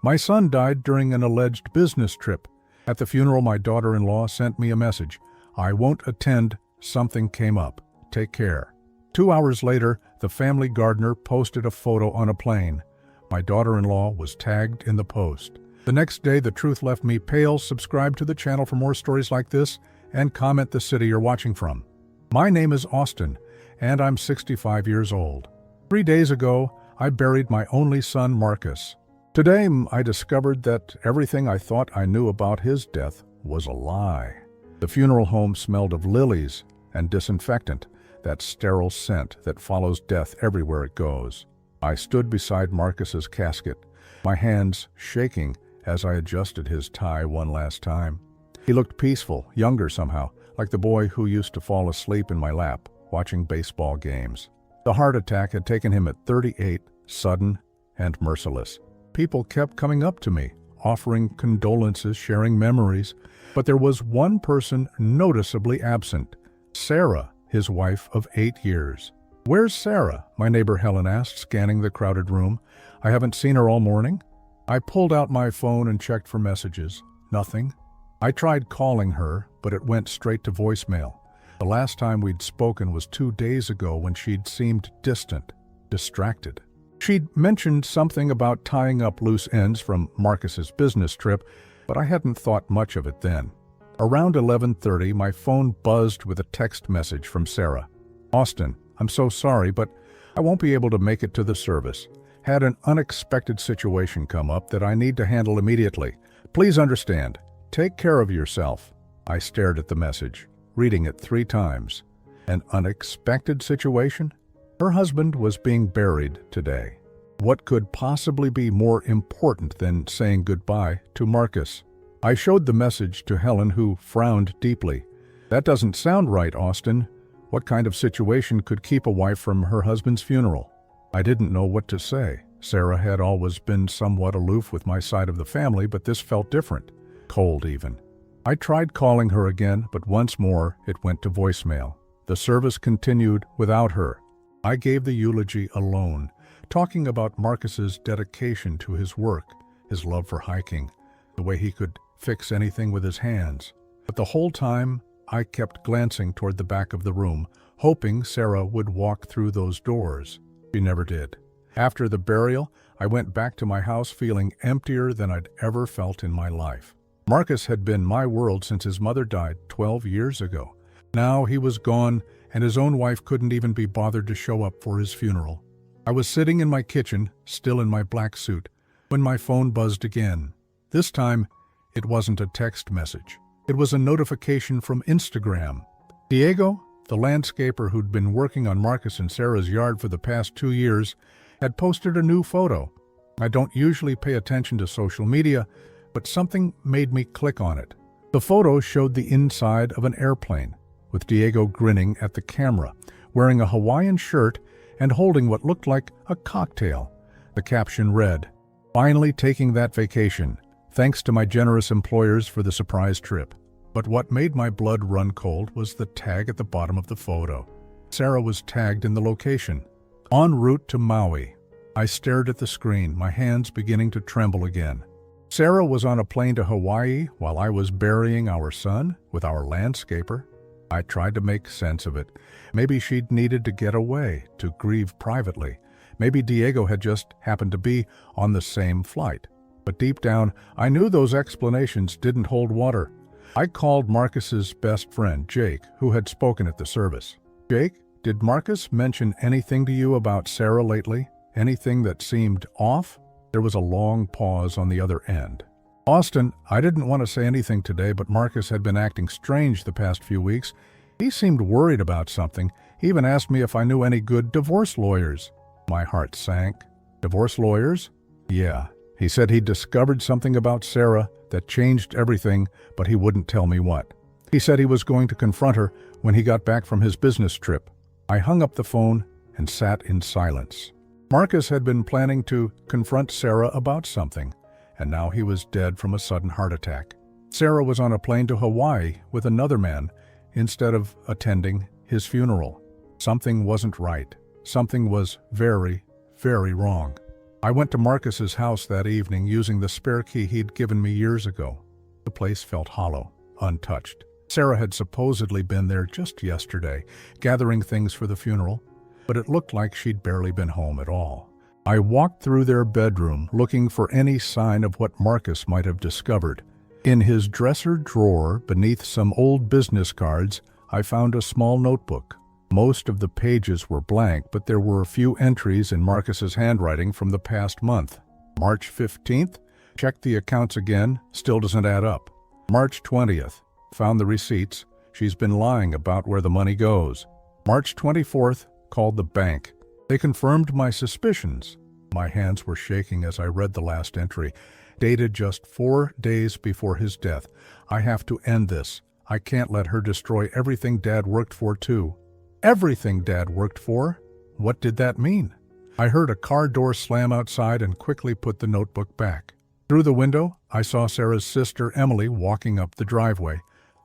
My son died during an alleged business trip. At the funeral, my daughter-in-law sent me a message. I won't attend. Something came up. Take care. 2 hours later, the family gardener posted a photo on a plane. My daughter-in-law was tagged in the post. The next day, the truth left me pale. Subscribe to the channel for more stories like this and comment the city you're watching from. My name is Austin, and I'm 65 years old. 3 days ago, I buried my only son, Marcus. Today, I discovered that everything I thought I knew about his death was a lie. The funeral home smelled of lilies and disinfectant, that sterile scent that follows death everywhere it goes. I stood beside Marcus's casket, my hands shaking as I adjusted his tie one last time. He looked peaceful, younger somehow, like the boy who used to fall asleep in my lap, watching baseball games. The heart attack had taken him at 38, sudden and merciless. People kept coming up to me, offering condolences, sharing memories, but there was one person noticeably absent, Sarah, his wife of 8 years. "Where's Sarah?" my neighbor Helen asked, scanning the crowded room. "I haven't seen her all morning." I pulled out my phone and checked for messages. Nothing. I tried calling her, but it went straight to voicemail. The last time we'd spoken was 2 days ago when she'd seemed distant, distracted. She'd mentioned something about tying up loose ends from Marcus's business trip, but I hadn't thought much of it then. Around 11:30, my phone buzzed with a text message from Sarah. "Austin, I'm so sorry, but I won't be able to make it to the service. Had an unexpected situation come up that I need to handle immediately. Please understand. Take care of yourself." I stared at the message, reading it 3 times. An unexpected situation? Her husband was being buried today. What could possibly be more important than saying goodbye to Marcus? I showed the message to Helen, who frowned deeply. "That doesn't sound right, Austin. What kind of situation could keep a wife from her husband's funeral?" I didn't know what to say. Sarah had always been somewhat aloof with my side of the family, but this felt different, cold even. I tried calling her again, but once more it went to voicemail. The service continued without her. I gave the eulogy alone, talking about Marcus's dedication to his work, his love for hiking, the way he could fix anything with his hands. But the whole time, I kept glancing toward the back of the room, hoping Sarah would walk through those doors. She never did. After the burial, I went back to my house feeling emptier than I'd ever felt in my life. Marcus had been my world since his mother died 12 years ago. Now he was gone, and his own wife couldn't even be bothered to show up for his funeral. I was sitting in my kitchen, still in my black suit, when my phone buzzed again. This time, it wasn't a text message. It was a notification from Instagram. Diego, the landscaper who'd been working on Marcus and Sarah's yard for the past 2 years, had posted a new photo. I don't usually pay attention to social media, but something made me click on it. The photo showed the inside of an airplane, with Diego grinning at the camera, wearing a Hawaiian shirt and holding what looked like a cocktail. The caption read, "Finally taking that vacation. Thanks to my generous employers for the surprise trip." But what made my blood run cold was the tag at the bottom of the photo. Sarah was tagged in the location. En route to Maui. I stared at the screen, my hands beginning to tremble again. Sarah was on a plane to Hawaii while I was burying our son with our landscaper. I tried to make sense of it. Maybe she'd needed to get away, to grieve privately. Maybe Diego had just happened to be on the same flight. But deep down, I knew those explanations didn't hold water. I called Marcus's best friend, Jake, who had spoken at the service. "Jake, did Marcus mention anything to you about Sarah lately? Anything that seemed off?" There was a long pause on the other end. "Austin, I didn't want to say anything today, but Marcus had been acting strange the past few weeks. He seemed worried about something. He even asked me if I knew any good divorce lawyers." My heart sank. "Divorce lawyers?" "Yeah. He said he'd discovered something about Sarah that changed everything, but he wouldn't tell me what. He said he was going to confront her when he got back from his business trip." I hung up the phone and sat in silence. Marcus had been planning to confront Sarah about something, and now he was dead from a sudden heart attack. Sarah was on a plane to Hawaii with another man instead of attending his funeral. Something wasn't right. Something was very, very wrong. I went to Marcus's house that evening using the spare key he'd given me years ago. The place felt hollow, untouched. Sarah had supposedly been there just yesterday, gathering things for the funeral, but it looked like she'd barely been home at all. I walked through their bedroom, looking for any sign of what Marcus might have discovered. In his dresser drawer, beneath some old business cards, I found a small notebook. Most of the pages were blank, but there were a few entries in Marcus's handwriting from the past month. March 15th, checked the accounts again, still doesn't add up. March 20th, found the receipts, she's been lying about where the money goes. March 24th, called the bank. They confirmed my suspicions. My hands were shaking as I read the last entry, dated just 4 days before his death. I have to end this. I can't let her destroy everything Dad worked for, too. Everything Dad worked for? What did that mean? I heard a car door slam outside and quickly put the notebook back. Through the window, I saw Sarah's sister Emily walking up the driveway.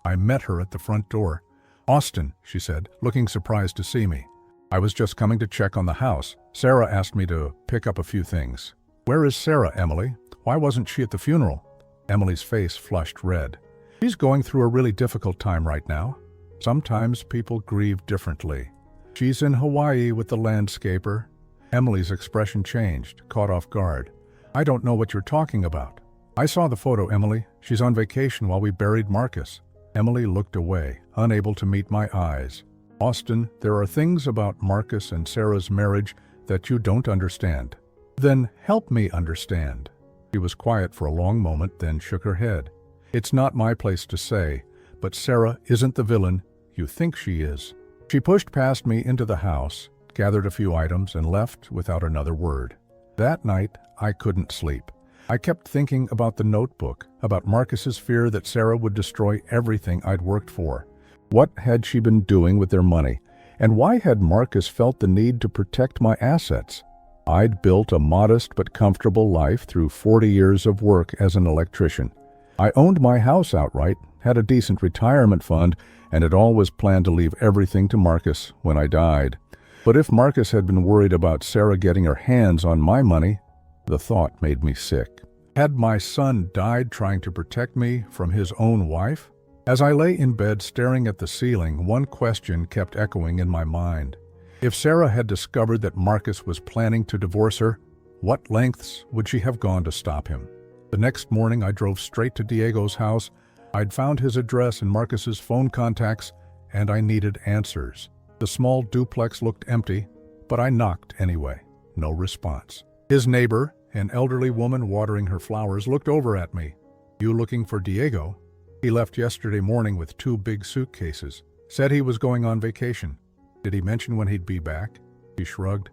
I met her at the front door. "Austin," she said, looking surprised to see me. "I was just coming to check on the house. Sarah asked me to pick up a few things." "Where is Sarah, Emily? Why wasn't she at the funeral?" Emily's face flushed red. "She's going through a really difficult time right now. Sometimes people grieve differently. She's in Hawaii with the landscaper." Emily's expression changed, caught off guard. "I don't know what you're talking about." "I saw the photo, Emily. She's on vacation while we buried Marcus." Emily looked away, unable to meet my eyes. "Austin, there are things about Marcus and Sarah's marriage that you don't understand." "Then help me understand." She was quiet for a long moment, then shook her head. "It's not my place to say, but Sarah isn't the villain you think she is." She pushed past me into the house, gathered a few items, and left without another word. That night, I couldn't sleep. I kept thinking about the notebook, about Marcus's fear that Sarah would destroy everything I'd worked for. What had she been doing with their money? And why had Marcus felt the need to protect my assets? I'd built a modest but comfortable life through 40 years of work as an electrician. I owned my house outright, had a decent retirement fund, and had always planned to leave everything to Marcus when I died. But if Marcus had been worried about Sarah getting her hands on my money, the thought made me sick. Had my son died trying to protect me from his own wife? As I lay in bed staring at the ceiling, one question kept echoing in my mind. If Sarah had discovered that Marcus was planning to divorce her, what lengths would she have gone to stop him? The next morning, I drove straight to Diego's house. I'd found his address and Marcus's phone contacts, and I needed answers. The small duplex looked empty, but I knocked anyway. No response. His neighbor, an elderly woman watering her flowers, looked over at me. "You looking for Diego?" "He left yesterday morning with 2 big suitcases. Said he was going on vacation." "Did he mention when he'd be back?" He shrugged.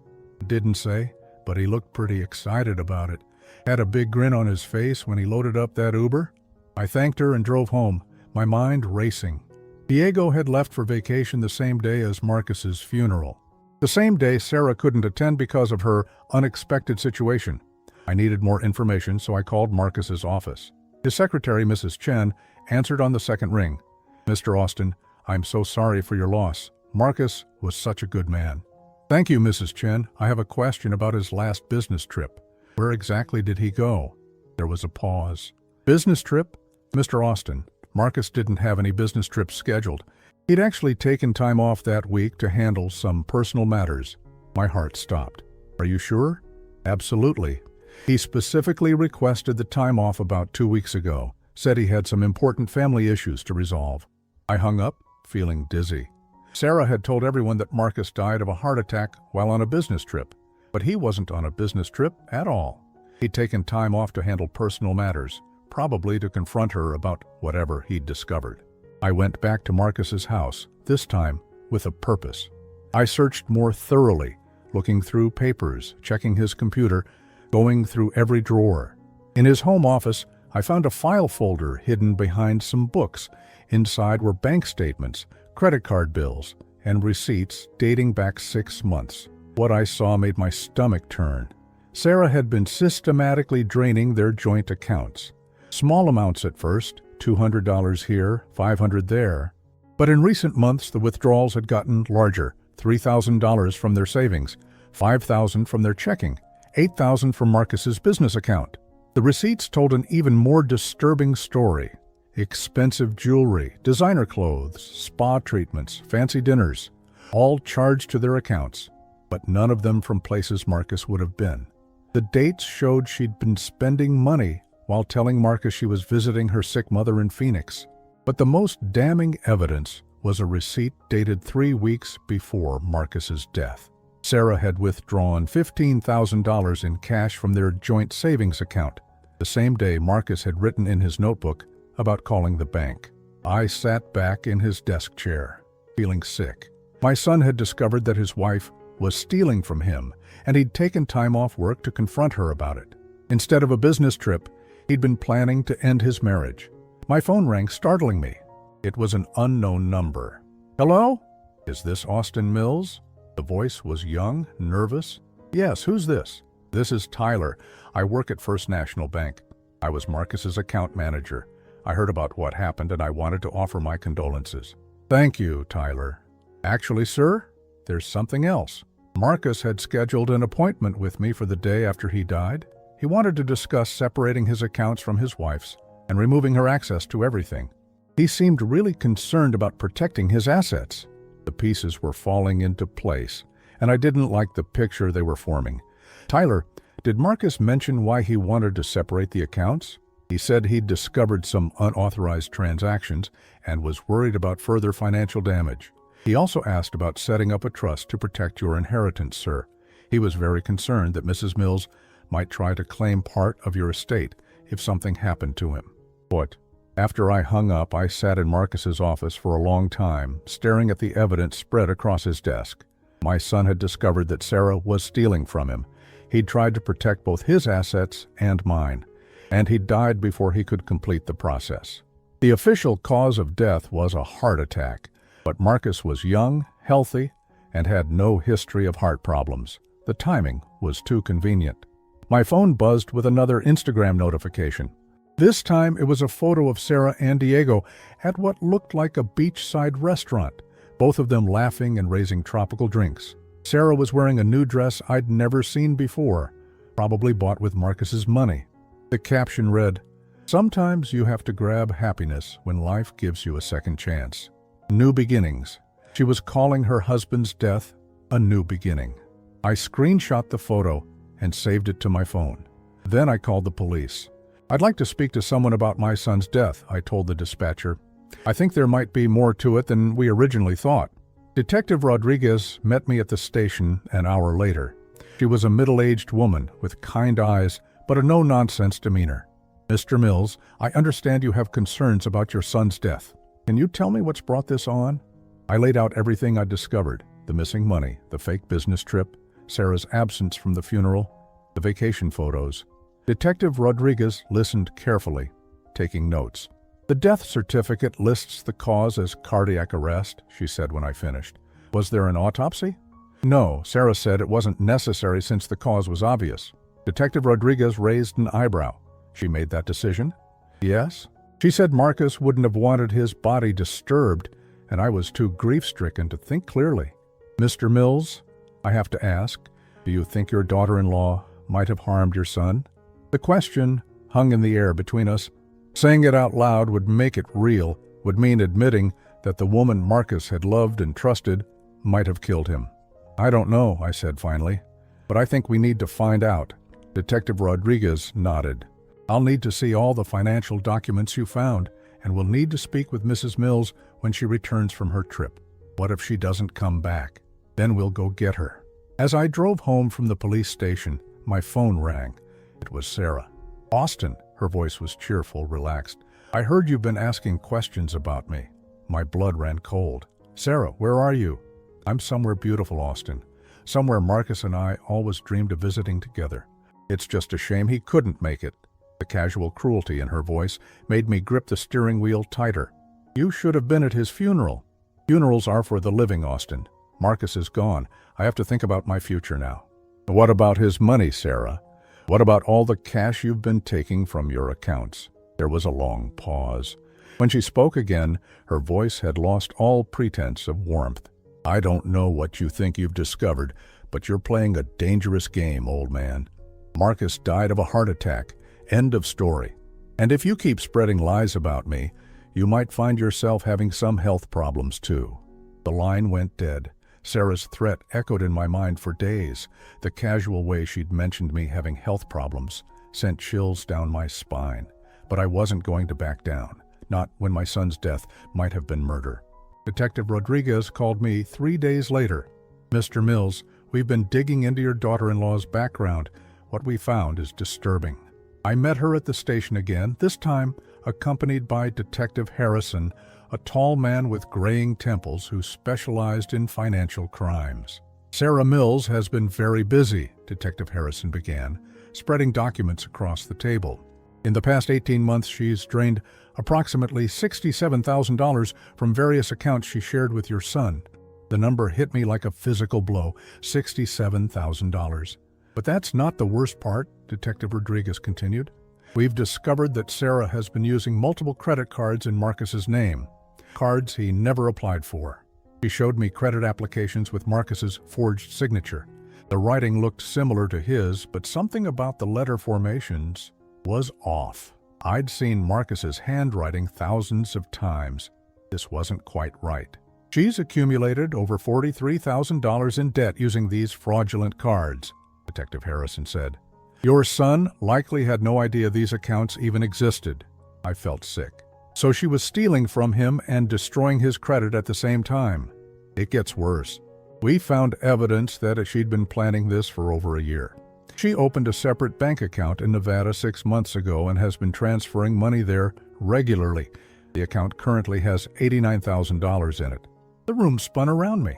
"Didn't say, but he looked pretty excited about it. Had a big grin on his face when he loaded up that Uber." I thanked her and drove home, my mind racing. Diego had left for vacation the same day as Marcus's funeral. The same day Sarah couldn't attend because of her unexpected situation. I needed more information, so I called Marcus's office. His secretary, Mrs. Chen, answered on the second ring. "Mr. Austin, I'm so sorry for your loss. Marcus was such a good man." "Thank you, Mrs. Chen. I have a question about his last business trip. Where exactly did he go?" There was a pause. "Business trip? Mr. Austin, Marcus didn't have any business trips scheduled. He'd actually taken time off that week to handle some personal matters." My heart stopped. "Are you sure?" "Absolutely. He specifically requested the time off about 2 weeks ago, said he had some important family issues to resolve." I hung up, feeling dizzy. Sarah had told everyone that Marcus died of a heart attack while on a business trip, but he wasn't on a business trip at all. He'd taken time off to handle personal matters, probably to confront her about whatever he'd discovered. I went back to Marcus's house, this time with a purpose. I searched more thoroughly, looking through papers, checking his computer, going through every drawer. In his home office, I found a file folder hidden behind some books. Inside were bank statements, credit card bills, and receipts dating back 6 months. What I saw made my stomach turn. Sarah had been systematically draining their joint accounts. Small amounts at first, $200 here, $500 there. But in recent months, the withdrawals had gotten larger, $3,000 from their savings, $5,000 from their checking, $8,000 from Marcus's business account. The receipts told an even more disturbing story. Expensive jewelry, designer clothes, spa treatments, fancy dinners, all charged to their accounts, but none of them from places Marcus would have been. The dates showed she'd been spending money while telling Marcus she was visiting her sick mother in Phoenix. But the most damning evidence was a receipt dated 3 weeks before Marcus's death. Sarah had withdrawn $15,000 in cash from their joint savings account, the same day Marcus had written in his notebook about calling the bank. I sat back in his desk chair, feeling sick. My son had discovered that his wife was stealing from him, and he'd taken time off work to confront her about it. Instead of a business trip, he'd been planning to end his marriage. My phone rang, startling me. It was an unknown number. Hello? Is this Austin Mills? The voice was young, nervous. Yes, who's this? This is Tyler. I work at First National Bank. I was Marcus's account manager. I heard about what happened and I wanted to offer my condolences. Thank you, Tyler. Actually, sir, there's something else. Marcus had scheduled an appointment with me for the day after he died. He wanted to discuss separating his accounts from his wife's and removing her access to everything. He seemed really concerned about protecting his assets. The pieces were falling into place, and I didn't like the picture they were forming. Tyler, did Marcus mention why he wanted to separate the accounts? He said he'd discovered some unauthorized transactions and was worried about further financial damage. He also asked about setting up a trust to protect your inheritance, sir. He was very concerned that Mrs. Mills might try to claim part of your estate if something happened to him. But after I hung up, I sat in Marcus's office for a long time, staring at the evidence spread across his desk. My son had discovered that Sarah was stealing from him. He'd tried to protect both his assets and mine, and he died before he could complete the process. The official cause of death was a heart attack, but Marcus was young, healthy, and had no history of heart problems. The timing was too convenient. My phone buzzed with another Instagram notification. This time it was a photo of Sarah and Diego at what looked like a beachside restaurant, both of them laughing and raising tropical drinks. Sarah was wearing a new dress I'd never seen before, probably bought with Marcus's money. The caption read, "Sometimes you have to grab happiness when life gives you a second chance. New beginnings." She was calling her husband's death a new beginning. I screenshot the photo and saved it to my phone. Then I called the police. "I'd like to speak to someone about my son's death," I told the dispatcher. "I think there might be more to it than we originally thought." Detective Rodriguez met me at the station an hour later. She was a middle-aged woman with kind eyes but a no-nonsense demeanor. "Mr. Mills, I understand you have concerns about your son's death. Can you tell me what's brought this on?" I laid out everything I'd discovered: the missing money, the fake business trip, Sarah's absence from the funeral, the vacation photos. Detective Rodriguez listened carefully, taking notes. "The death certificate lists the cause as cardiac arrest," she said when I finished. "Was there an autopsy?" "No," Sarah said it wasn't necessary since the cause was obvious. Detective Rodriguez raised an eyebrow. "She made that decision?" "Yes." She said Marcus wouldn't have wanted his body disturbed, and I was too grief-stricken to think clearly. "Mr. Mills, I have to ask, do you think your daughter-in-law might have harmed your son?" The question hung in the air between us. Saying it out loud would make it real, would mean admitting that the woman Marcus had loved and trusted might have killed him. "I don't know," I said finally, "but I think we need to find out." Detective Rodriguez nodded. "I'll need to see all the financial documents you found, and we'll need to speak with Mrs. Mills when she returns from her trip. What if she doesn't come back? Then we'll go get her." As I drove home from the police station, my phone rang. It was Sarah. "Austin," her voice was cheerful, relaxed. "I heard you've been asking questions about me." My blood ran cold. "Sarah, where are you?" "I'm somewhere beautiful, Austin. Somewhere Marcus and I always dreamed of visiting together. It's just a shame he couldn't make it." The casual cruelty in her voice made me grip the steering wheel tighter. "You should have been at his funeral." "Funerals are for the living, Austin. Marcus is gone. I have to think about my future now." "What about his money, Sarah? What about all the cash you've been taking from your accounts?" There was a long pause. When she spoke again, her voice had lost all pretense of warmth. "I don't know what you think you've discovered, but you're playing a dangerous game, old man. Marcus died of a heart attack. End of story. And if you keep spreading lies about me, you might find yourself having some health problems too. The line went dead. Sarah's threat echoed in my mind for days. The casual way she'd mentioned me having health problems sent chills down my spine. But I wasn't going to back down. Not when my son's death might have been murder. Detective Rodriguez called me 3 days later. "Mr. Mills, we've been digging into your daughter-in-law's background. What we found is disturbing." I met her at the station again, this time accompanied by Detective Harrison, a tall man with graying temples who specialized in financial crimes. "Sarah Mills has been very busy," Detective Harrison began, spreading documents across the table. "In the past 18 months, she's drained approximately $67,000 from various accounts she shared with your son." The number hit me like a physical blow, $67,000. "But that's not the worst part," Detective Rodriguez continued. "We've discovered that Sarah has been using multiple credit cards in Marcus's name, cards he never applied for. She showed me credit applications with Marcus's forged signature. The writing looked similar to his, but something about the letter formations was off. I'd seen Marcus's handwriting thousands of times. This wasn't quite right. She's accumulated over $43,000 in debt using these fraudulent cards," Detective Harrison said. "Your son likely had no idea these accounts even existed." I felt sick. "So she was stealing from him and destroying his credit at the same time." "It gets worse. We found evidence that she'd been planning this for over a year. She opened a separate bank account in Nevada 6 months ago and has been transferring money there regularly. The account currently has $89,000 in it." The room spun around me.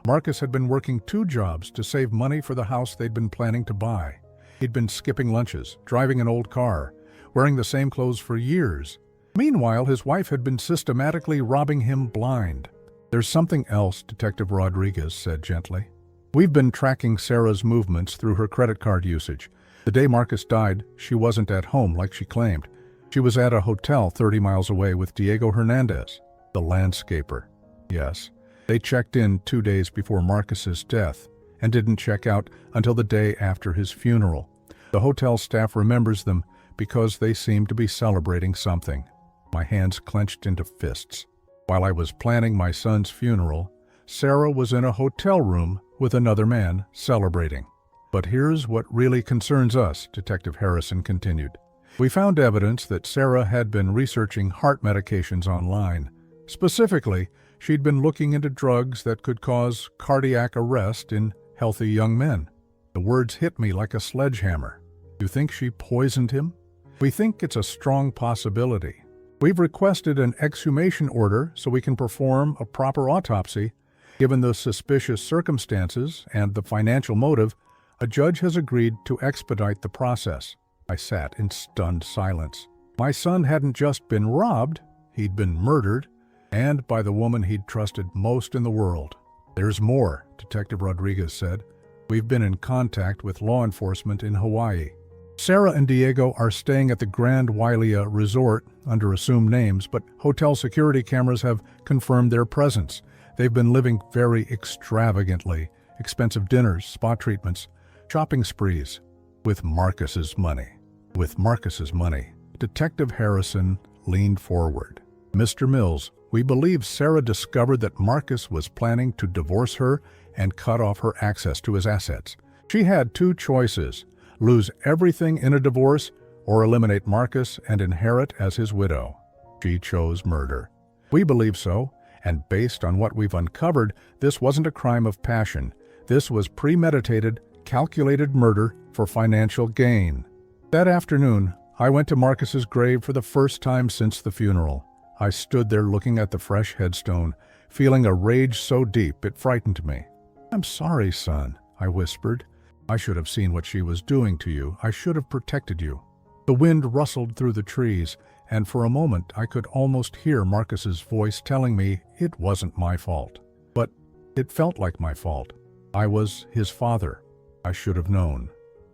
Marcus had been working 2 jobs to save money for the house they'd been planning to buy. He'd been skipping lunches, driving an old car, wearing the same clothes for years. Meanwhile, his wife had been systematically robbing him blind. "There's something else," Detective Rodriguez said gently. "We've been tracking Sarah's movements through her credit card usage. The day Marcus died, she wasn't at home like she claimed. She was at a hotel 30 miles away with Diego Hernandez, the landscaper. Yes, they checked in 2 days before Marcus's death and didn't check out until the day after his funeral. The hotel staff remembers them because they seemed to be celebrating something." My hands clenched into fists. While I was planning my son's funeral, Sarah was in a hotel room with another man celebrating. "But here's what really concerns us," Detective Harrison continued. "We found evidence that Sarah had been researching heart medications online. Specifically, she'd been looking into drugs that could cause cardiac arrest in healthy young men." The words hit me like a sledgehammer. "You think she poisoned him?" "We think it's a strong possibility. We've requested an exhumation order so we can perform a proper autopsy. Given the suspicious circumstances and the financial motive, a judge has agreed to expedite the process." I sat in stunned silence. My son hadn't just been robbed, he'd been murdered, and by the woman he'd trusted most in the world. "There's more," Detective Rodriguez said. "We've been in contact with law enforcement in Hawaii. Sarah and Diego are staying at the Grand Wailea Resort under assumed names, but hotel security cameras have confirmed their presence. They've been living very extravagantly, expensive dinners, spa treatments, shopping sprees, with Marcus's money." With Marcus's money. Detective Harrison leaned forward. "Mr. Mills, we believe Sarah discovered that Marcus was planning to divorce her and cut off her access to his assets. She had 2 choices: lose everything in a divorce or eliminate Marcus and inherit as his widow. She chose murder. We believe so, and based on what we've uncovered, this wasn't a crime of passion. This was premeditated, calculated murder for financial gain." That afternoon, I went to Marcus's grave for the first time since the funeral. I stood there looking at the fresh headstone, feeling a rage so deep it frightened me. "I'm sorry, son," I whispered. "I should have seen what she was doing to you. I should have protected you." The wind rustled through the trees, and for a moment I could almost hear Marcus's voice telling me it wasn't my fault. But it felt like my fault. I was his father. I should have known.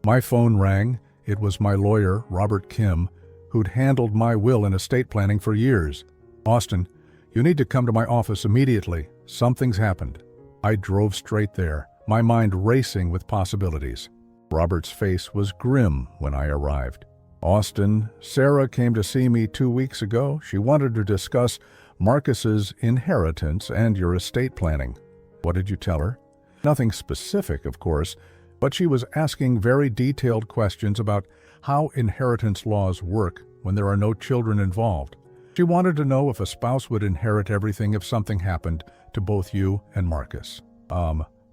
My phone rang. It was my lawyer, Robert Kim, who'd handled my will and estate planning for years. "Austin, you need to come to my office immediately. Something's happened." I drove straight there, my mind racing with possibilities. Robert's face was grim when I arrived. "Austin, Sarah came to see me 2 weeks ago. She wanted to discuss Marcus's inheritance and your estate planning." "What did you tell her?" "Nothing specific, of course, but she was asking very detailed questions about how inheritance laws work when there are no children involved. She wanted to know if a spouse would inherit everything if something happened to both you and Marcus."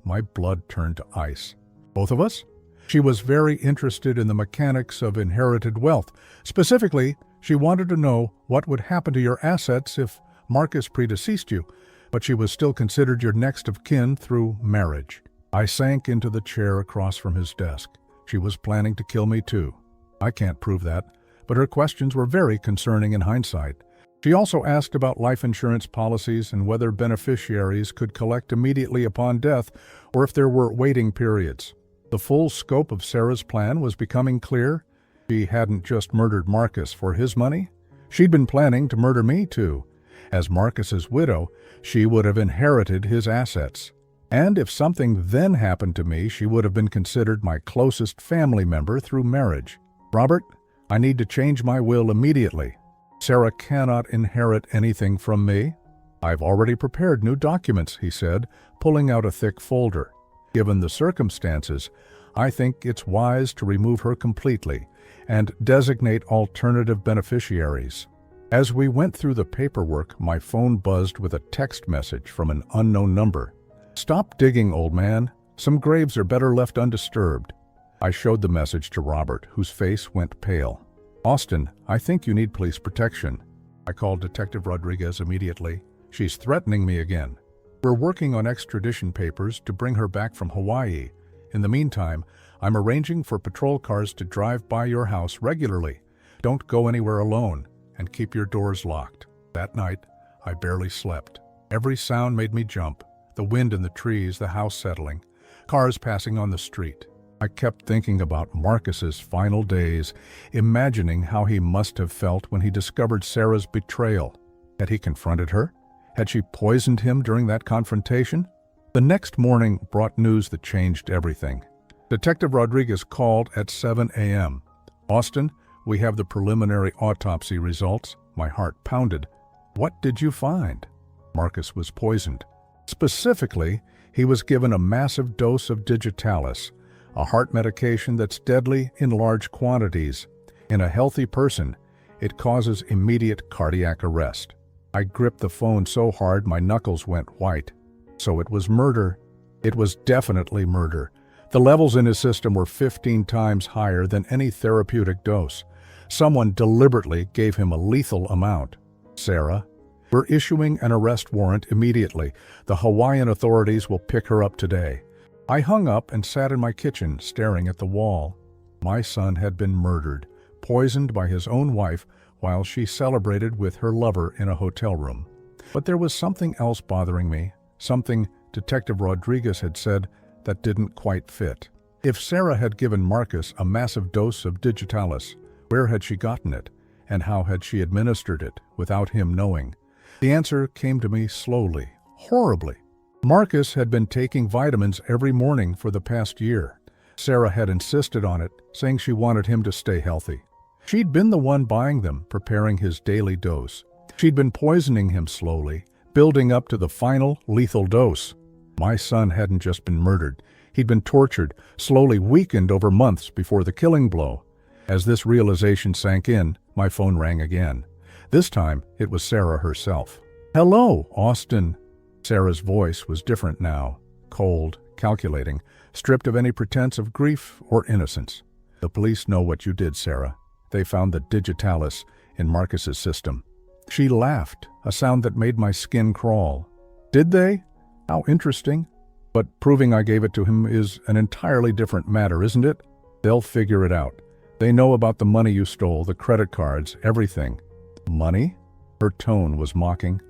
My blood turned to ice. "Both of us?" She was very interested in the mechanics of inherited wealth. Specifically, she wanted to know what would happen to your assets if Marcus predeceased you, but she was still considered your next of kin through marriage. I sank into the chair across from his desk. She was planning to kill me too. I can't prove that, but her questions were very concerning in hindsight. She also asked about life insurance policies and whether beneficiaries could collect immediately upon death or if there were waiting periods. The full scope of Sarah's plan was becoming clear. She hadn't just murdered Marcus for his money. She'd been planning to murder me too. As Marcus's widow, she would have inherited his assets. And if something then happened to me, she would have been considered my closest family member through marriage. "Robert, I need to change my will immediately. Sarah cannot inherit anything from me." "I've already prepared new documents," he said, pulling out a thick folder. "Given the circumstances, I think it's wise to remove her completely and designate alternative beneficiaries." As we went through the paperwork, my phone buzzed with a text message from an unknown number. "Stop digging, old man. Some graves are better left undisturbed." I showed the message to Robert, whose face went pale. "Austin, I think you need police protection." I called Detective Rodriguez immediately. "She's threatening me again. We're working on extradition papers to bring her back from Hawaii. In the meantime, I'm arranging for patrol cars to drive by your house regularly. Don't go anywhere alone, and keep your doors locked." That night, I barely slept. Every sound made me jump. The wind in the trees, the house settling, cars passing on the street. I kept thinking about Marcus's final days, imagining how he must have felt when he discovered Sarah's betrayal. Had he confronted her? Had she poisoned him during that confrontation? The next morning brought news that changed everything. Detective Rodriguez called at 7 a.m. "Austin, we have the preliminary autopsy results." My heart pounded. "What did you find?" Marcus was poisoned. Specifically, he was given a massive dose of digitalis, a heart medication that's deadly in large quantities. In a healthy person, it causes immediate cardiac arrest. I gripped the phone so hard my knuckles went white. So it was murder. It was definitely murder. The levels in his system were 15 times higher than any therapeutic dose. Someone deliberately gave him a lethal amount. "Sarah, we're issuing an arrest warrant immediately. The Hawaiian authorities will pick her up today." I hung up and sat in my kitchen, staring at the wall. My son had been murdered, poisoned by his own wife while she celebrated with her lover in a hotel room. But there was something else bothering me, something Detective Rodriguez had said that didn't quite fit. If Sarah had given Marcus a massive dose of digitalis, where had she gotten it, and how had she administered it without him knowing? The answer came to me slowly, horribly. Marcus had been taking vitamins every morning for the past year. Sarah had insisted on it, saying she wanted him to stay healthy. She'd been the one buying them, preparing his daily dose. She'd been poisoning him slowly, building up to the final lethal dose. My son hadn't just been murdered. He'd been tortured, slowly weakened over months before the killing blow. As this realization sank in, my phone rang again. This time, it was Sarah herself. "Hello, Austin." Sarah's voice was different now, cold, calculating, stripped of any pretense of grief or innocence. "The police know what you did, Sarah. They found the digitalis in Marcus's system." She laughed, a sound that made my skin crawl. "Did they? How interesting. But proving I gave it to him is an entirely different matter, isn't it? They'll figure it out. They know about the money you stole, the credit cards, everything." "Money?" Her tone was mocking.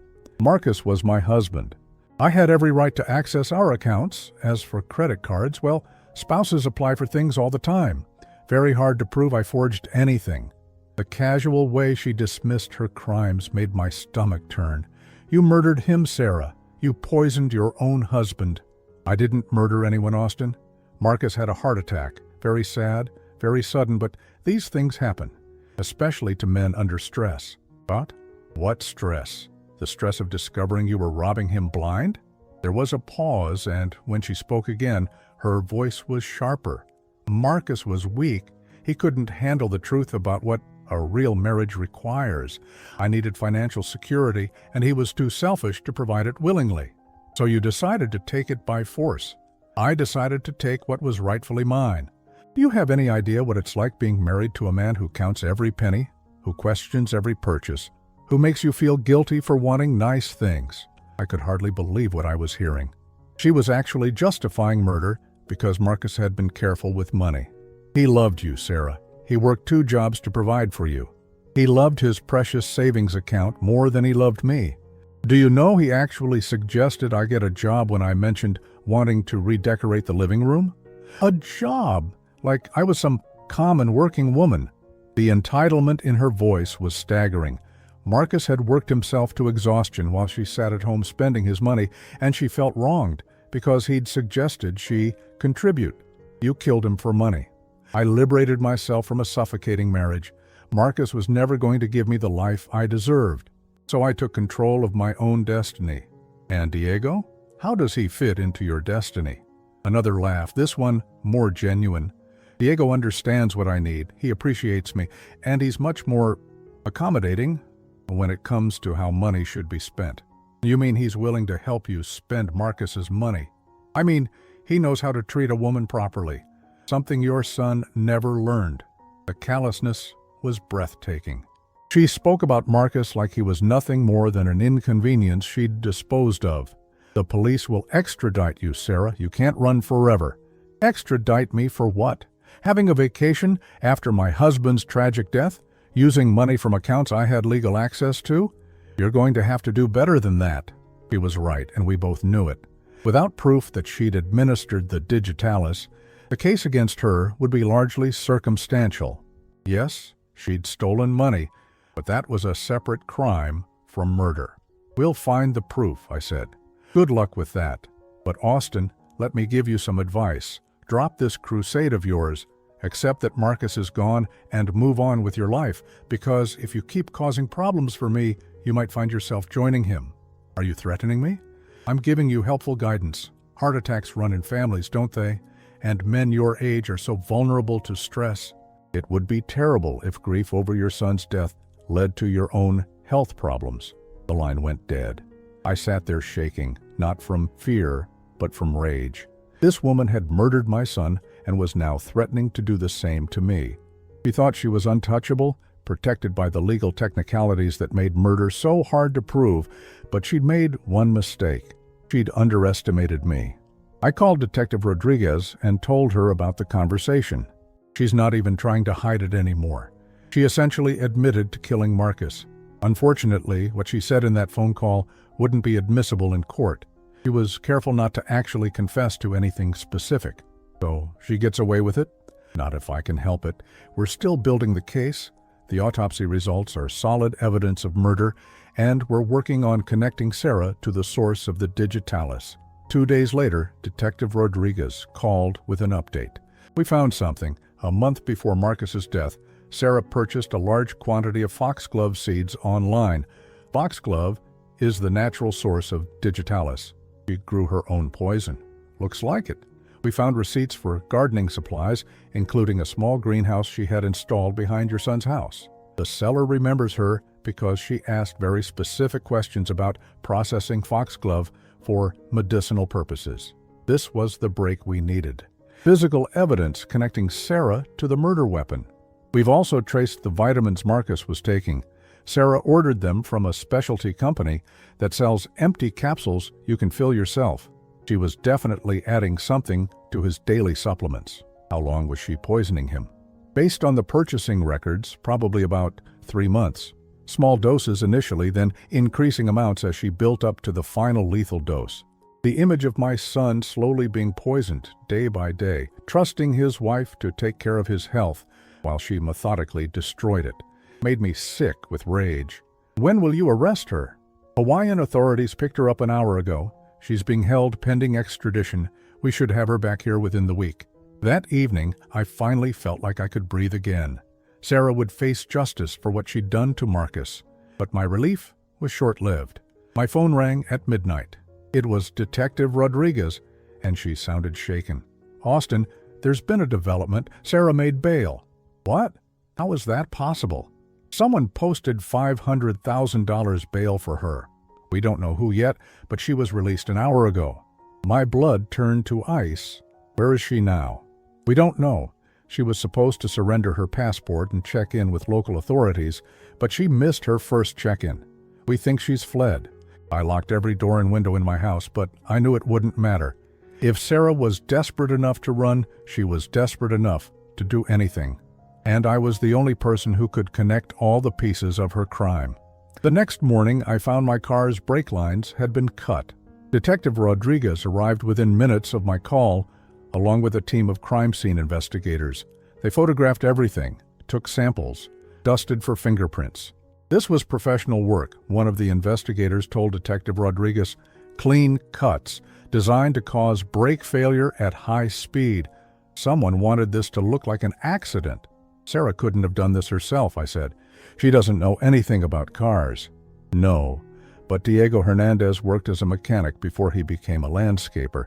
"Marcus was my husband. I had every right to access our accounts. As for credit cards, well, spouses apply for things all the time. Very hard to prove I forged anything." The casual way she dismissed her crimes made my stomach turn. "You murdered him, Sarah. You poisoned your own husband." "I didn't murder anyone, Austin. Marcus had a heart attack. very sad, very sudden, but these things happen, especially to men under stress. But what stress? The stress of discovering you were robbing him blind? There was a pause, and when she spoke again, her voice was sharper. Marcus was weak. He couldn't handle the truth about what a real marriage requires. I needed financial security, and he was too selfish to provide it willingly. So you decided to take it by force. I decided to take what was rightfully mine. Do you have any idea what it's like being married to a man who counts every penny, who questions every purchase, who makes you feel guilty for wanting nice things? I could hardly believe what I was hearing. She was actually justifying murder because Marcus had been careful with money. He loved you, Sarah. He worked 2 jobs to provide for you. He loved his precious savings account more than he loved me. Do you know he actually suggested I get a job when I mentioned wanting to redecorate the living room? A job! Like I was some common working woman. The entitlement in her voice was staggering. Marcus had worked himself to exhaustion while she sat at home spending his money, and she felt wronged because he'd suggested she contribute. You killed him for money. I liberated myself from a suffocating marriage. Marcus was never going to give me the life I deserved. So I took control of my own destiny. And Diego? How does he fit into your destiny? Another laugh, this one more genuine. Diego understands what I need. He appreciates me, and he's much more accommodating when it comes to how money should be spent. You mean he's willing to help you spend Marcus's money? I mean, he knows how to treat a woman properly, something your son never learned. The callousness was breathtaking. She spoke about Marcus like he was nothing more than an inconvenience she'd disposed of. The police will extradite you, Sarah. You can't run forever. Extradite me for what? Having a vacation after my husband's tragic death? Using money from accounts I had legal access to? You're going to have to do better than that. He was right, and we both knew it. Without proof that she'd administered the digitalis, the case against her would be largely circumstantial. Yes, she'd stolen money, but that was a separate crime from murder. We'll find the proof, I said. Good luck with that. But Austin, let me give you some advice. Drop this crusade of yours. Accept that Marcus is gone and move on with your life, because if you keep causing problems for me, you might find yourself joining him. Are you threatening me? I'm giving you helpful guidance. Heart attacks run in families, don't they? And men your age are so vulnerable to stress. It would be terrible if grief over your son's death led to your own health problems. The line went dead. I sat there shaking, not from fear, but from rage. This woman had murdered my son and was now threatening to do the same to me. She thought she was untouchable, protected by the legal technicalities that made murder so hard to prove, but she'd made one mistake. She'd underestimated me. I called Detective Rodriguez and told her about the conversation. She's not even trying to hide it anymore. She essentially admitted to killing Marcus. Unfortunately, what she said in that phone call wouldn't be admissible in court. She was careful not to actually confess to anything specific. So she gets away with it? Not if I can help it. We're still building the case. The autopsy results are solid evidence of murder, and we're working on connecting Sarah to the source of the digitalis. 2 days later, Detective Rodriguez called with an update. We found something. A month before Marcus's death, Sarah purchased a large quantity of foxglove seeds online. Foxglove is the natural source of digitalis. She grew her own poison. Looks like it. We found receipts for gardening supplies, including a small greenhouse she had installed behind your son's house. The seller remembers her because she asked very specific questions about processing foxglove for medicinal purposes. This was the break we needed. Physical evidence connecting Sarah to the murder weapon. We've also traced the vitamins Marcus was taking. Sarah ordered them from a specialty company that sells empty capsules you can fill yourself. She was definitely adding something to his daily supplements. How long was she poisoning him? Based on the purchasing records, probably about 3 months. Small doses initially, then increasing amounts as she built up to the final lethal dose. The image of my son slowly being poisoned day by day, trusting his wife to take care of his health while she methodically destroyed it, made me sick with rage. When will you arrest her? Hawaiian authorities picked her up an hour ago. She's being held pending extradition. We should have her back here within the week. That evening, I finally felt like I could breathe again. Sarah would face justice for what she'd done to Marcus. But my relief was short-lived. My phone rang at midnight. It was Detective Rodriguez, and she sounded shaken. "Austin, there's been a development. Sarah made bail." "What? How is that possible?" "Someone posted $500,000 bail for her. We don't know who yet, but she was released an hour ago." My blood turned to ice. "Where is she now?" "We don't know. She was supposed to surrender her passport and check in with local authorities, but she missed her first check-in. We think she's fled. I locked every door and window in my house, but I knew it wouldn't matter. If Sarah was desperate enough to run, she was desperate enough to do anything. And I was the only person who could connect all the pieces of her crime." The next morning, I found my car's brake lines had been cut. Detective Rodriguez arrived within minutes of my call, along with a team of crime scene investigators. They photographed everything, took samples, dusted for fingerprints. This was professional work, one of the investigators told Detective Rodriguez. Clean cuts, designed to cause brake failure at high speed. Someone wanted this to look like an accident. "Sarah couldn't have done this herself," I said. "She doesn't know anything about cars." "No, but Diego Hernandez worked as a mechanic before he became a landscaper.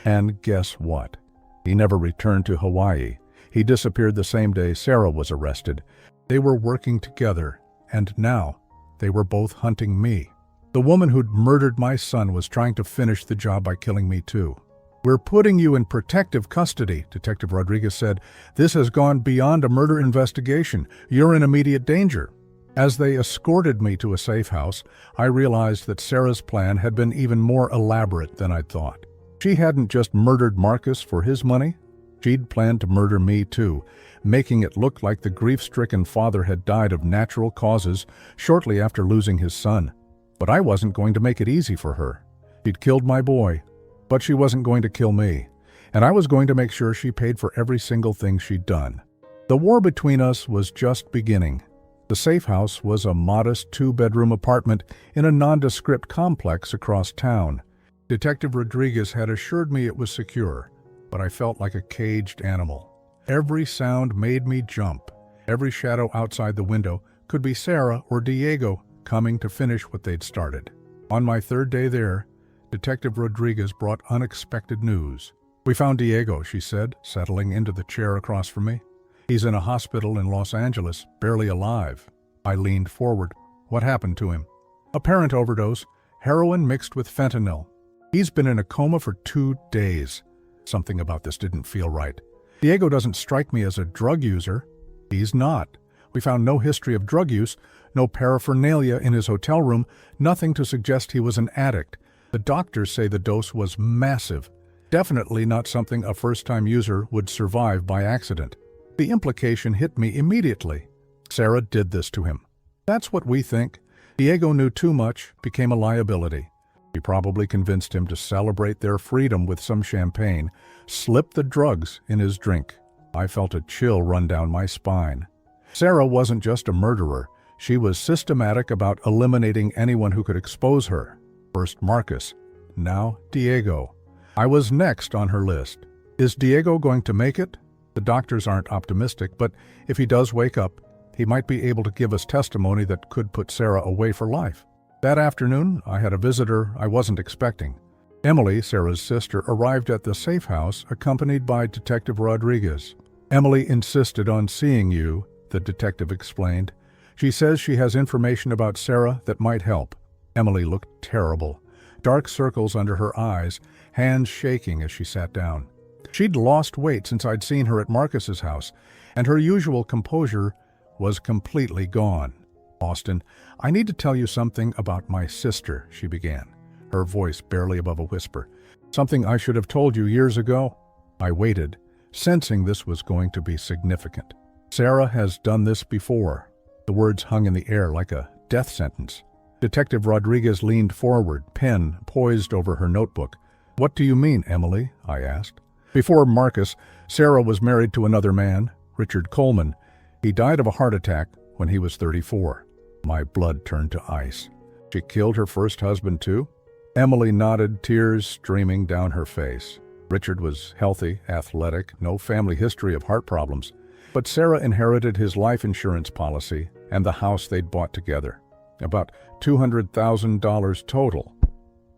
And guess what? He never returned to Hawaii. He disappeared the same day Sarah was arrested. They were working together, and now they were both hunting me. The woman who'd murdered my son was trying to finish the job by killing me too." "We're putting you in protective custody," Detective Rodriguez said. "This has gone beyond a murder investigation. You're in immediate danger." As they escorted me to a safe house, I realized that Sarah's plan had been even more elaborate than I'd thought. She hadn't just murdered Marcus for his money. She'd planned to murder me too, making it look like the grief-stricken father had died of natural causes shortly after losing his son. But I wasn't going to make it easy for her. She'd killed my boy, but she wasn't going to kill me, and I was going to make sure she paid for every single thing she'd done. The war between us was just beginning. The safe house was a modest 2-bedroom apartment in a nondescript complex across town. Detective Rodriguez had assured me it was secure, but I felt like a caged animal. Every sound made me jump. Every shadow outside the window could be Sarah or Diego coming to finish what they'd started. On my third day there, Detective Rodriguez brought unexpected news. "We found Diego," she said, settling into the chair across from me. "He's in a hospital in Los Angeles, barely alive." I leaned forward. "What happened to him?" "Apparent overdose, heroin mixed with fentanyl. He's been in a coma for 2 days. Something about this didn't feel right. Diego doesn't strike me as a drug user." "He's not. We found no history of drug use, no paraphernalia in his hotel room, nothing to suggest he was an addict. The doctors say the dose was massive. Definitely not something a first-time user would survive by accident." The implication hit me immediately. Sarah did this to him. "That's what we think. Diego knew too much, became a liability. She probably convinced him to celebrate their freedom with some champagne, slipped the drugs in his drink." I felt a chill run down my spine. Sarah wasn't just a murderer. She was systematic about eliminating anyone who could expose her. First Marcus, now Diego. I was next on her list. Is Diego going to make it? The doctors aren't optimistic, but if he does wake up, he might be able to give us testimony that could put Sarah away for life. That afternoon, I had a visitor I wasn't expecting. Emily, Sarah's sister, arrived at the safe house accompanied by Detective Rodriguez. "Emily insisted on seeing you," the detective explained. "She says she has information about Sarah that might help." Emily looked terrible. Dark circles under her eyes, hands shaking as she sat down. She'd lost weight since I'd seen her at Marcus's house, and her usual composure was completely gone. "Austin, I need to tell you something about my sister," she began, her voice barely above a whisper. "Something I should have told you years ago." I waited, sensing this was going to be significant. "Sarah has done this before." The words hung in the air like a death sentence. Detective Rodriguez leaned forward, pen poised over her notebook. "What do you mean, Emily?" I asked. "Before Marcus, Sarah was married to another man, Richard Coleman. He died of a heart attack when he was 34. My blood turned to ice. "She killed her first husband too?" Emily nodded, tears streaming down her face. Richard was healthy, athletic, no family history of heart problems. But Sarah inherited his life insurance policy and the house they'd bought together. About $200,000 total.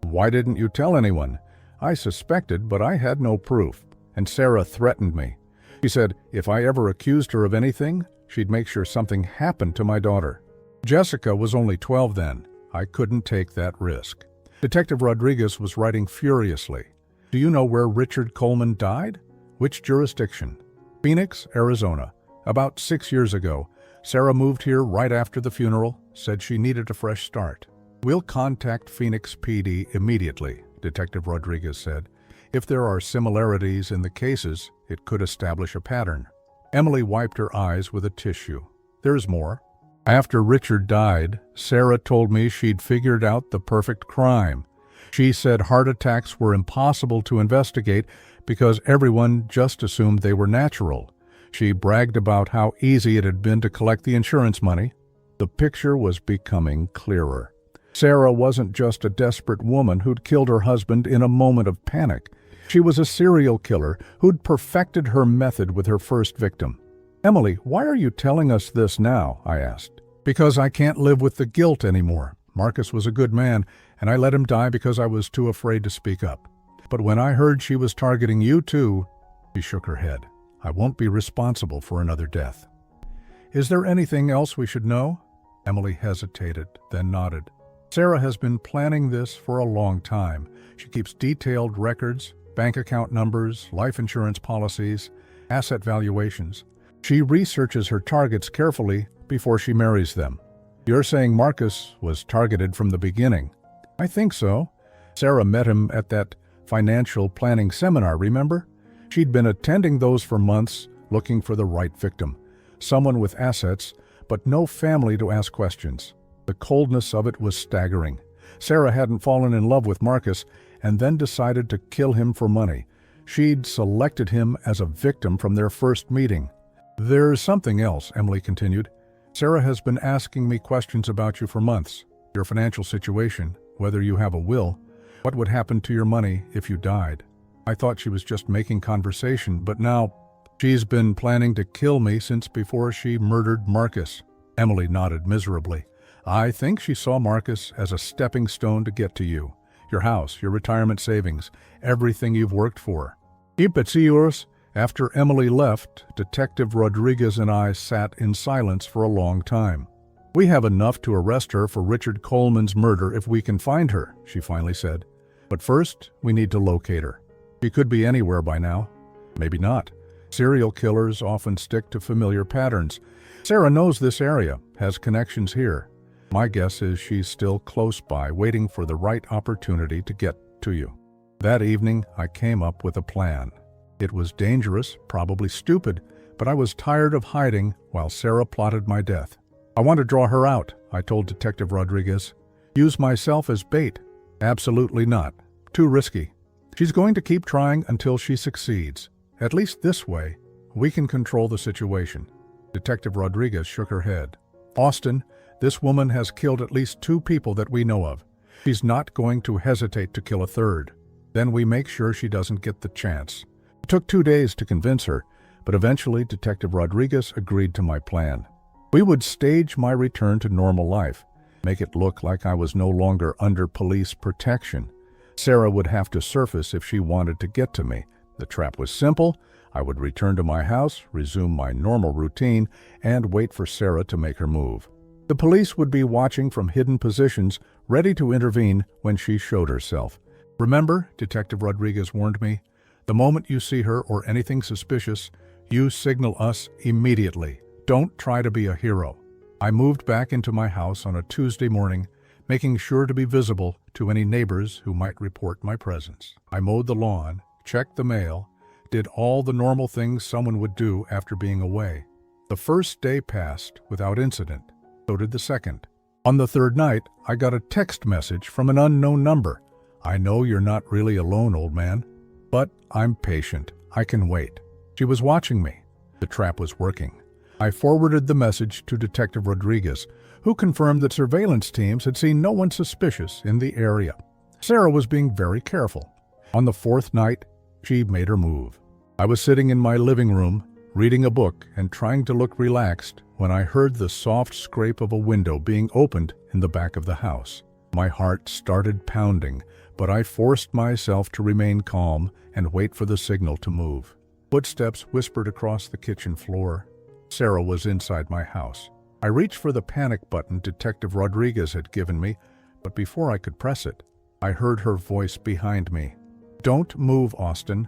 Why didn't you tell anyone? I suspected, but I had no proof, and Sarah threatened me. She said if I ever accused her of anything, she'd make sure something happened to my daughter. Jessica was only 12 then. I couldn't take that risk. Detective Rodriguez was writing furiously. Do you know where Richard Coleman died? Which jurisdiction? Phoenix, Arizona. About 6 years ago. Sarah moved here right after the funeral, said she needed a fresh start. We'll contact Phoenix PD immediately, Detective Rodriguez said. If there are similarities in the cases, it could establish a pattern. Emily wiped her eyes with a tissue. There's more. After Richard died, Sarah told me she'd figured out the perfect crime. She said heart attacks were impossible to investigate because everyone just assumed they were natural. She bragged about how easy it had been to collect the insurance money. The picture was becoming clearer. Sarah wasn't just a desperate woman who'd killed her husband in a moment of panic. She was a serial killer who'd perfected her method with her first victim. Emily, why are you telling us this now? I asked. Because I can't live with the guilt anymore. Marcus was a good man, and I let him die because I was too afraid to speak up. But when I heard she was targeting you too, she shook her head. I won't be responsible for another death. Is there anything else we should know? Emily hesitated, then nodded. Sarah has been planning this for a long time. She keeps detailed records, bank account numbers, life insurance policies, asset valuations. She researches her targets carefully before she marries them. You're saying Marcus was targeted from the beginning? I think so. Sarah met him at that financial planning seminar, remember? She'd been attending those for months, looking for the right victim. Someone with assets, but no family to ask questions. The coldness of it was staggering. Sarah hadn't fallen in love with Marcus and then decided to kill him for money. She'd selected him as a victim from their first meeting. There's something else, Emily continued. Sarah has been asking me questions about you for months. Your financial situation, whether you have a will, what would happen to your money if you died. I thought she was just making conversation, but now she's been planning to kill me since before she murdered Marcus. Emily nodded miserably. I think she saw Marcus as a stepping stone to get to you. Your house, your retirement savings, everything you've worked for. Keep it yours. After Emily left, Detective Rodriguez and I sat in silence for a long time. We have enough to arrest her for Richard Coleman's murder if we can find her, she finally said. But first, we need to locate her. She could be anywhere by now. Maybe not. Serial killers often stick to familiar patterns. Sarah knows this area, has connections here. My guess is she's still close by, waiting for the right opportunity to get to you. That evening, I came up with a plan. It was dangerous, probably stupid, but I was tired of hiding while Sarah plotted my death. I want to draw her out, I told Detective Rodriguez. Use myself as bait? Absolutely not. Too risky. She's going to keep trying until she succeeds. At least this way, we can control the situation. Detective Rodriguez shook her head. Austin, this woman has killed at least 2 people that we know of. She's not going to hesitate to kill a third. Then we make sure she doesn't get the chance. It took 2 days to convince her, but eventually Detective Rodriguez agreed to my plan. We would stage my return to normal life, make it look like I was no longer under police protection. Sarah would have to surface if she wanted to get to me. The trap was simple. I would return to my house, resume my normal routine, and wait for Sarah to make her move. The police would be watching from hidden positions, ready to intervene when she showed herself. Remember, Detective Rodriguez warned me, the moment you see her or anything suspicious, you signal us immediately. Don't try to be a hero. I moved back into my house on a Tuesday morning, making sure to be visible to any neighbors who might report my presence. I mowed the lawn, checked the mail, did all the normal things someone would do after being away. The first day passed without incident. So did the second. On the third night, I got a text message from an unknown number. I know you're not really alone, old man, but I'm patient. I can wait. She was watching me. The trap was working. I forwarded the message to Detective Rodriguez, who confirmed that surveillance teams had seen no one suspicious in the area. Sarah was being very careful. On the fourth night, She made her move. I was sitting in my living room, reading a book and trying to look relaxed when I heard the soft scrape of a window being opened in the back of the house. My heart started pounding, but I forced myself to remain calm and wait for the signal to move. Footsteps whispered across the kitchen floor. Sarah was inside my house. I reached for the panic button Detective Rodriguez had given me, but before I could press it, I heard her voice behind me. "Don't move, Austin,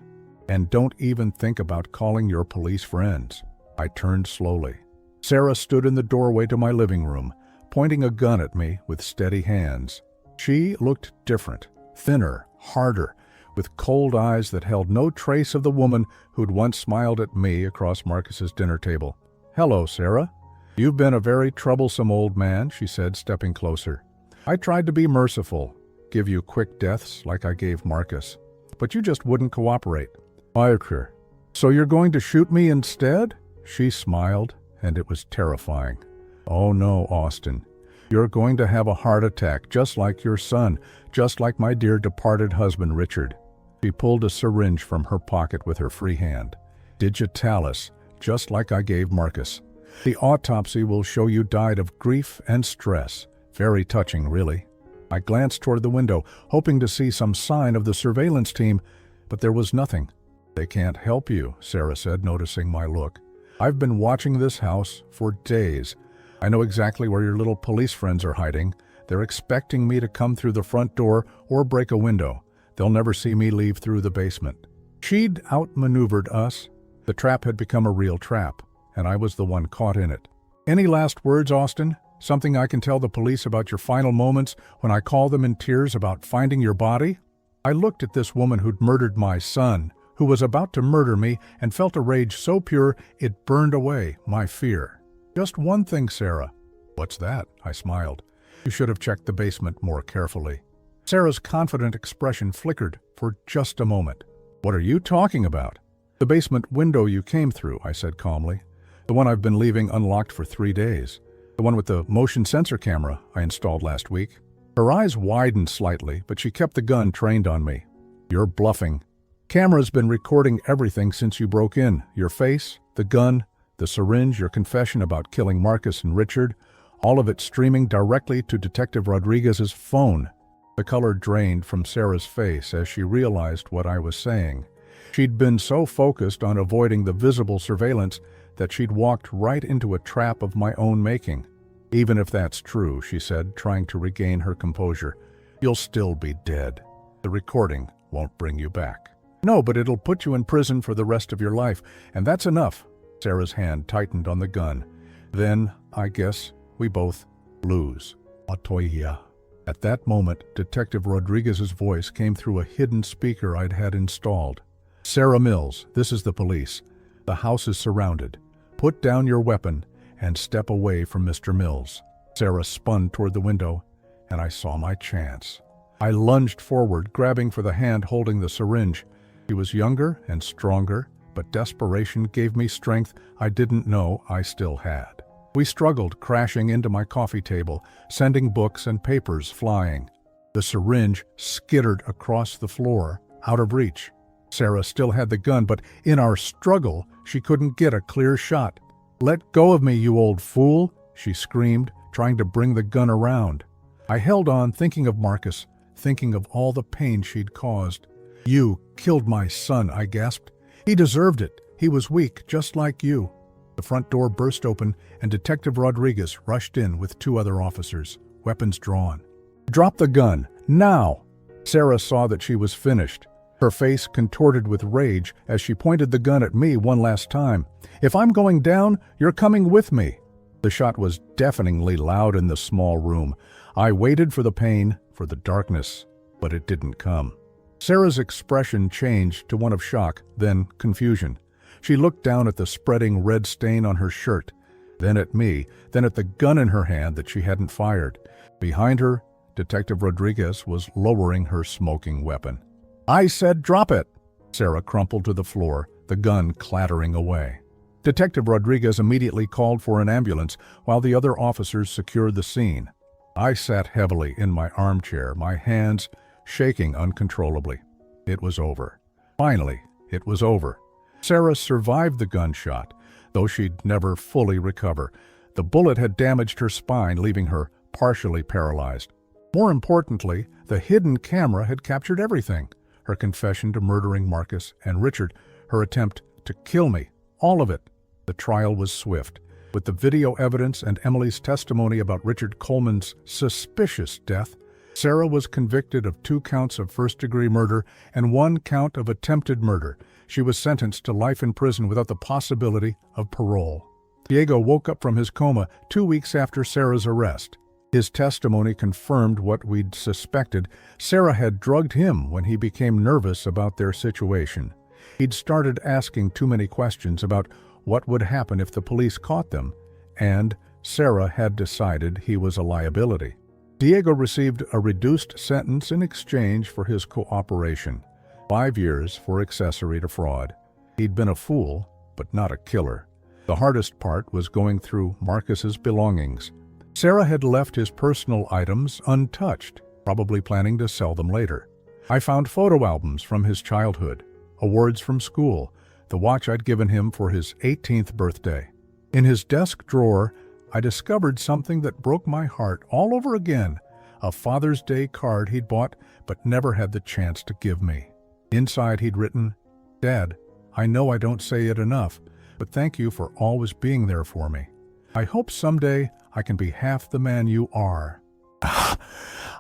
and don't even think about calling your police friends." I turned slowly. Sarah stood in the doorway to my living room, pointing a gun at me with steady hands. She looked different, thinner, harder, with cold eyes that held no trace of the woman who'd once smiled at me across Marcus's dinner table. "Hello, Sarah. You've been a very troublesome old man," she said, stepping closer. "I tried to be merciful, give you quick deaths like I gave Marcus, but you just wouldn't cooperate." "Marcus, so you're going to shoot me instead?" She smiled, and it was terrifying. "Oh no, Austin. You're going to have a heart attack, just like your son, just like my dear departed husband, Richard." She pulled a syringe from her pocket with her free hand. "Digitalis, just like I gave Marcus. The autopsy will show you died of grief and stress. Very touching, really." I glanced toward the window, hoping to see some sign of the surveillance team, but there was nothing. "They can't help you," Sarah said, noticing my look. "I've been watching this house for days. I know exactly where your little police friends are hiding. They're expecting me to come through the front door or break a window. They'll never see me leave through the basement." She'd outmaneuvered us. The trap had become a real trap, and I was the one caught in it. "Any last words, Austin? Something I can tell the police about your final moments when I call them in tears about finding your body?" I looked at this woman who'd murdered my son, who was about to murder me, and felt a rage so pure it burned away my fear. "Just one thing, Sarah." "What's that?" I smiled. "You should have checked the basement more carefully." Sarah's confident expression flickered for just a moment. "What are you talking about?" "The basement window you came through," I said calmly. "The one I've been leaving unlocked for 3 days. The one with the motion sensor camera I installed last week." Her eyes widened slightly, but she kept the gun trained on me. "You're bluffing. Camera's been recording everything since you broke in. Your face, the gun, the syringe, your confession about killing Marcus and Richard, all of it streaming directly to Detective Rodriguez's phone." The color drained from Sarah's face as she realized what I was saying. She'd been so focused on avoiding the visible surveillance that she'd walked right into a trap of my own making. "Even if that's true," she said, trying to regain her composure, "you'll still be dead. The recording won't bring you back." "No, but it'll put you in prison for the rest of your life, and that's enough." Sarah's hand tightened on the gun. "Then, I guess, we both lose." "Otoya." At that moment, Detective Rodriguez's voice came through a hidden speaker I'd had installed. "Sarah Mills, this is the police. The house is surrounded. Put down your weapon and step away from Mr. Mills." Sarah spun toward the window, and I saw my chance. I lunged forward, grabbing for the hand holding the syringe. She was younger and stronger, but desperation gave me strength I didn't know I still had. We struggled, crashing into my coffee table, sending books and papers flying. The syringe skittered across the floor, out of reach. Sarah still had the gun, but in our struggle, she couldn't get a clear shot. "Let go of me, you old fool," she screamed, trying to bring the gun around. I held on, thinking of Marcus, thinking of all the pain she'd caused. "You killed my son," I gasped. "He deserved it. He was weak, just like you." The front door burst open, and Detective Rodriguez rushed in with 2 other officers, weapons drawn. "Drop the gun, now!" Sarah saw that she was finished. Her face contorted with rage as she pointed the gun at me one last time. "If I'm going down, you're coming with me." The shot was deafeningly loud in the small room. I waited for the pain, for the darkness, but it didn't come. Sarah's expression changed to one of shock, then confusion. She looked down at the spreading red stain on her shirt, then at me, then at the gun in her hand that she hadn't fired. Behind her, Detective Rodriguez was lowering her smoking weapon. "I said drop it!" Sarah crumpled to the floor, the gun clattering away. Detective Rodriguez immediately called for an ambulance while the other officers secured the scene. I sat heavily in my armchair, my hands shaking uncontrollably. It was over. Finally, it was over. Sarah survived the gunshot, though she'd never fully recover. The bullet had damaged her spine, leaving her partially paralyzed. More importantly, the hidden camera had captured everything. Her confession to murdering Marcus and Richard, her attempt to kill me, all of it. The trial was swift. With the video evidence and Emily's testimony about Richard Coleman's suspicious death, Sarah was convicted of 2 counts of first-degree murder and 1 count of attempted murder. She was sentenced to life in prison without the possibility of parole. Diego woke up from his coma 2 weeks after Sarah's arrest. His testimony confirmed what we'd suspected. Sarah had drugged him when he became nervous about their situation. He'd started asking too many questions about what would happen if the police caught them, and Sarah had decided he was a liability. Diego received a reduced sentence in exchange for his cooperation, 5 years for accessory to fraud. He'd been a fool, but not a killer. The hardest part was going through Marcus's belongings. Sarah had left his personal items untouched, probably planning to sell them later. I found photo albums from his childhood, awards from school, the watch I'd given him for his 18th birthday. In his desk drawer, I discovered something that broke my heart all over again, a Father's Day card he'd bought but never had the chance to give me. Inside he'd written, "Dad, I know I don't say it enough, but thank you for always being there for me. I hope someday I can be half the man you are."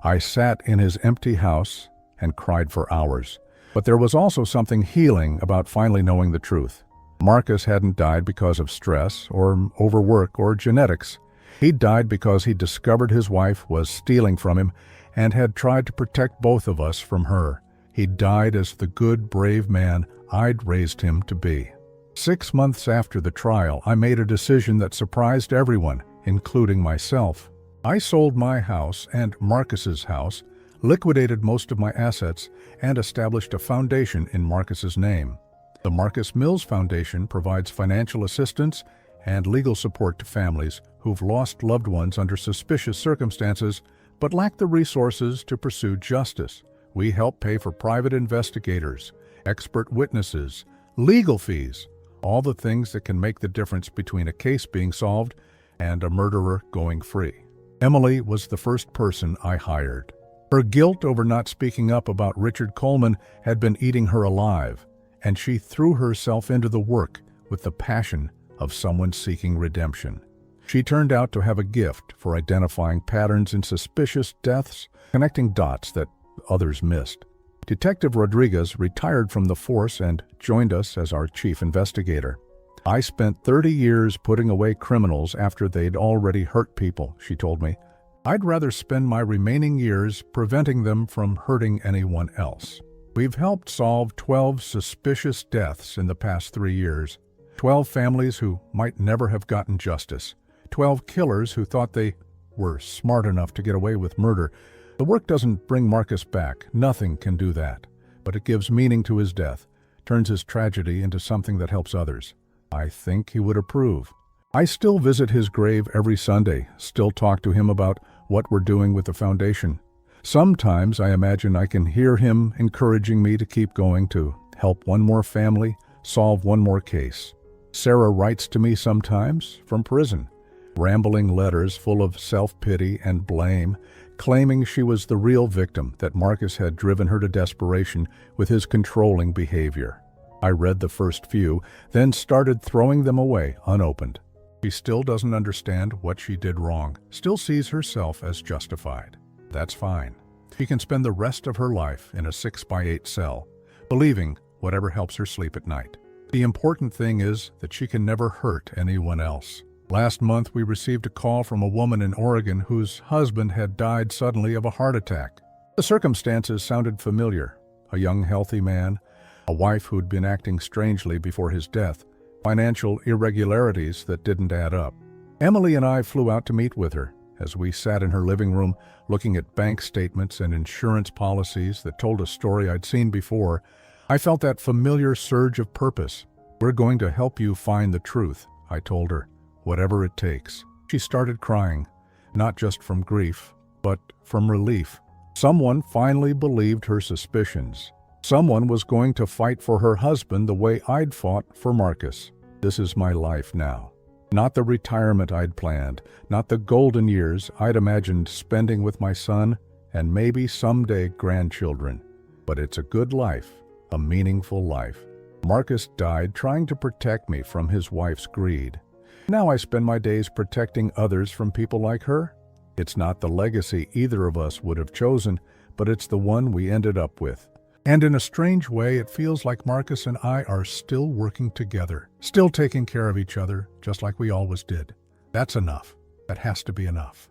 I sat in his empty house and cried for hours. But there was also something healing about finally knowing the truth. Marcus hadn't died because of stress or overwork or genetics. He died because he discovered his wife was stealing from him and had tried to protect both of us from her. He died as the good, brave man I'd raised him to be. 6 months after the trial, I made a decision that surprised everyone, including myself. I sold my house and Marcus's house, liquidated most of my assets, and established a foundation in Marcus's name. The Marcus Mills Foundation provides financial assistance and legal support to families who've lost loved ones under suspicious circumstances but lack the resources to pursue justice. We help pay for private investigators, expert witnesses, legal fees, all the things that can make the difference between a case being solved and a murderer going free. Emily was the first person I hired. Her guilt over not speaking up about Richard Coleman had been eating her alive, and she threw herself into the work with the passion of someone seeking redemption. She turned out to have a gift for identifying patterns in suspicious deaths, connecting dots that others missed. Detective Rodriguez retired from the force and joined us as our chief investigator. "I spent 30 years putting away criminals after they'd already hurt people," she told me. "I'd rather spend my remaining years preventing them from hurting anyone else." We've helped solve 12 suspicious deaths in the past 3 years. 12 families who might never have gotten justice. 12 killers who thought they were smart enough to get away with murder. The work doesn't bring Marcus back. Nothing can do that. But it gives meaning to his death, turns his tragedy into something that helps others. I think he would approve. I still visit his grave every Sunday, still talk to him about what we're doing with the foundation. Sometimes I imagine I can hear him encouraging me to keep going, to help one more family, solve one more case. Sarah writes to me sometimes from prison, rambling letters full of self-pity and blame, claiming she was the real victim, that Marcus had driven her to desperation with his controlling behavior. I read the first few, then started throwing them away unopened. She still doesn't understand what she did wrong, still sees herself as justified. That's fine. She can spend the rest of her life in a 6x8 cell, believing whatever helps her sleep at night. The important thing is that she can never hurt anyone else. Last month, we received a call from a woman in Oregon whose husband had died suddenly of a heart attack. The circumstances sounded familiar. A young, healthy man, a wife who'd been acting strangely before his death, financial irregularities that didn't add up. Emily and I flew out to meet with her. As we sat in her living room, looking at bank statements and insurance policies that told a story I'd seen before, I felt that familiar surge of purpose. "We're going to help you find the truth," I told her, "whatever it takes." She started crying, not just from grief, but from relief. Someone finally believed her suspicions. Someone was going to fight for her husband the way I'd fought for Marcus. This is my life now. Not the retirement I'd planned, not the golden years I'd imagined spending with my son and maybe someday grandchildren. But it's a good life, a meaningful life. Marcus died trying to protect me from his wife's greed. Now I spend my days protecting others from people like her. It's not the legacy either of us would have chosen, but it's the one we ended up with. And in a strange way, it feels like Marcus and I are still working together, still taking care of each other, just like we always did. That's enough. That has to be enough.